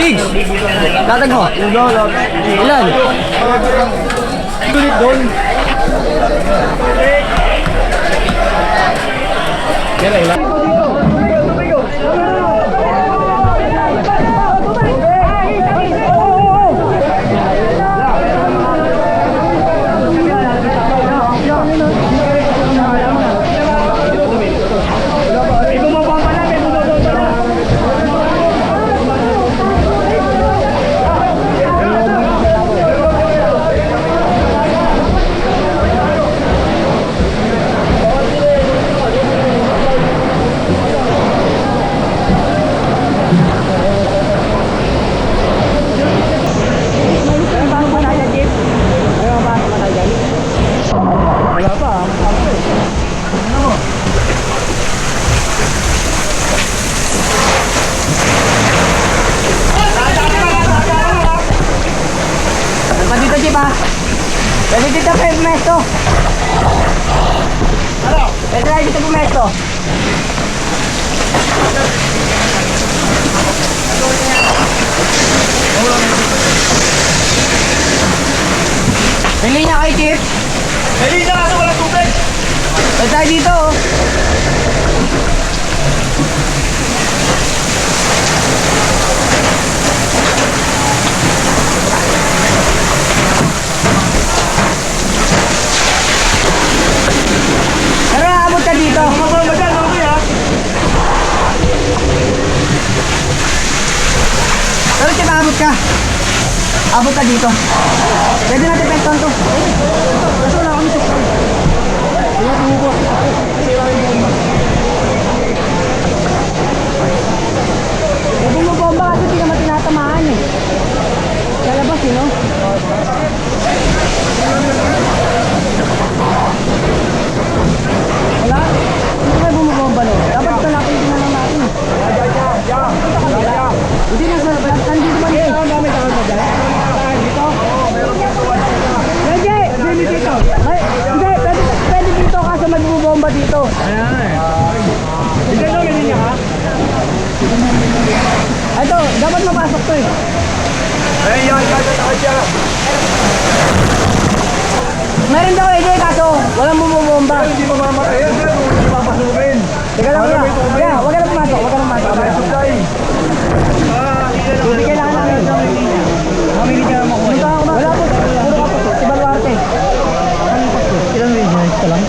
Bigs! Latag mo. Ilan? Tulit doon. Kaya ilan? Pwede dito kayo pumesto. Ano? Pwede tayo dito pumesto. Pili niya kayo, Chief. Pili na kasi walang tubig. Pwede tayo dito, oh. Pero aabot ka dito. Pero Chief, aabot ka. Abot ka dito. Pwede natin penton to. Kasi wala kami tukay. Wala tumubo. Huwag mo bomba kasi hindi naman tinatamaan eh. Lalabas eh, no? Wala? Hindi kayo bumabomba, no? Dapat talapin din na lang natin eh. Hindi na, nandito ba dito? Ang dami tawag na dyan. Pwede dito. Hindi, pwede dito kasi magbubomba dito. Ayan. Hindi na may linya ka? Ito, dapat mapasok to eh. Ayan, kaya siya. Meron daw eh, kaso walang bumubomba. Hindi mamamatay yan, hindi papasukin. Teka lang kuya. Kuya, huwag ka na pumasok, huwag ka na pumasok. Hindi kailangan namin. Kami hindi ka makuha. Wala po, puro ka po. Si Baluarte. Ilan rin yun? Ito lang?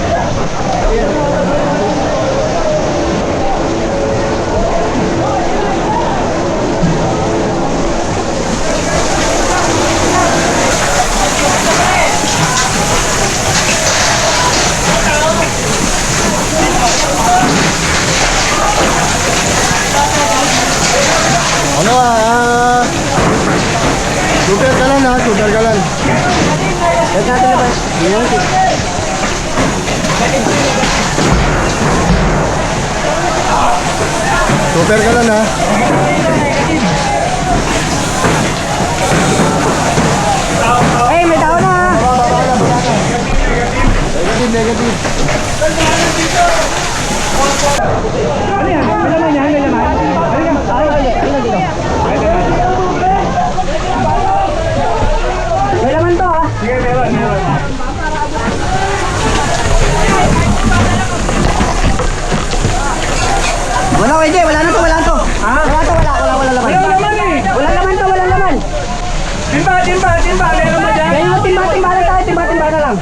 Ano super kalan ha, super kalan. Huwag natin na ba? Super kalan ha. Eh, may tao na ha. Negative. Ano yan? May laman yan? May laman? Ano dito? May laman to ha? Sige, meron. Wala pwede, wala na to. Ha? Wala to, wala laman. Wala naman eh. Wala laman to, wala laman. Timba. Meron ba dyan? Kaya timba na tayo, timba na lang.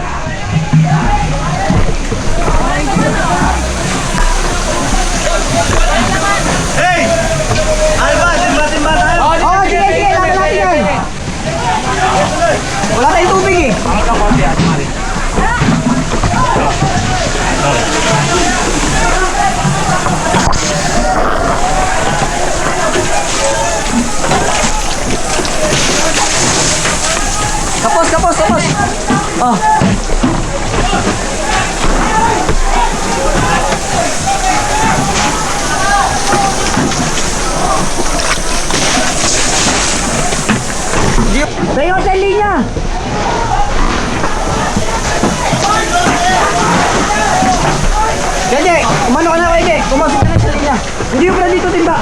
Hey! Alba, timba tayo. Oo, sige, laban natin yan. Wala tayong tubig eh. Kapos. Oh. Tayo sa linya. Kaya, umano ka na kaya, pumasok ka na sa linya. Hindi yung pala dito timba.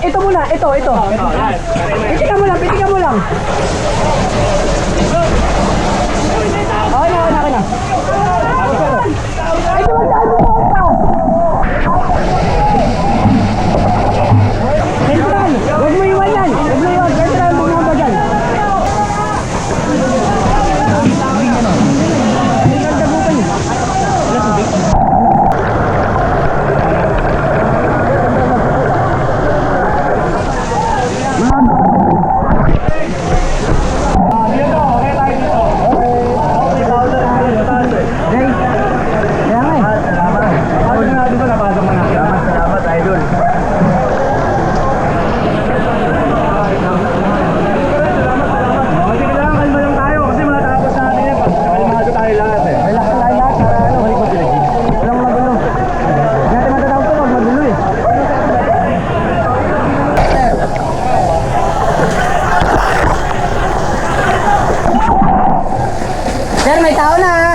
ito muna, ito. Pitikan mo lang. Okay na. Ito ang dami mo pa. Sentral, huwag mo iwan yan. Sentral, bumaba dyan. Salamat, idol. Sige lang, kalma lang tayo kasi matatapos natin yan. Kalmado tayo lahat eh. Relax na tayo lahat para walang magulo. Hindi natin matatawag ito, huwag magulo eh. Sir, may tao na ha.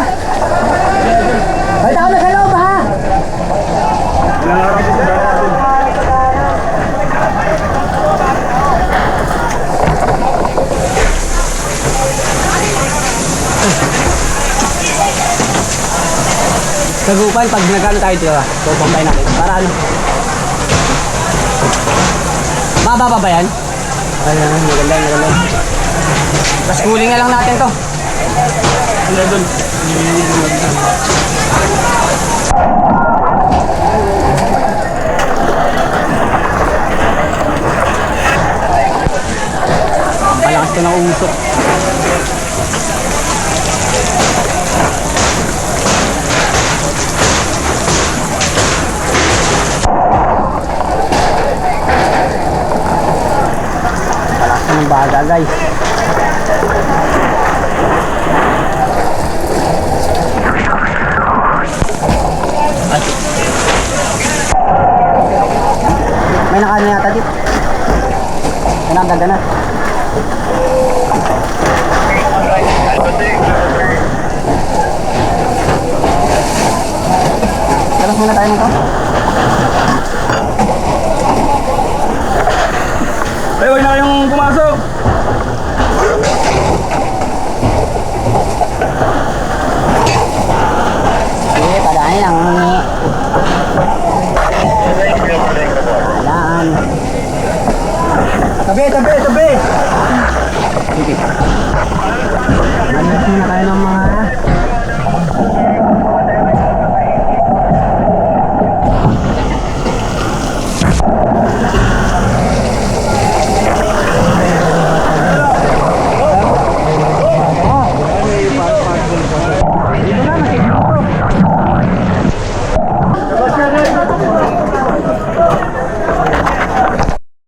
May tao na sa loob ha. Sagupan, pag nagkano tayo dito, pupumpay natin. Para ano? Mababa ba yan? Ayun, maganda. Tapos cooling na lang natin to. Ano doon? Palakas ko ng usok. Palakas ko ng baga guys. May nakano yata dito. Yan ang ganda na. Labas muna tayo nito.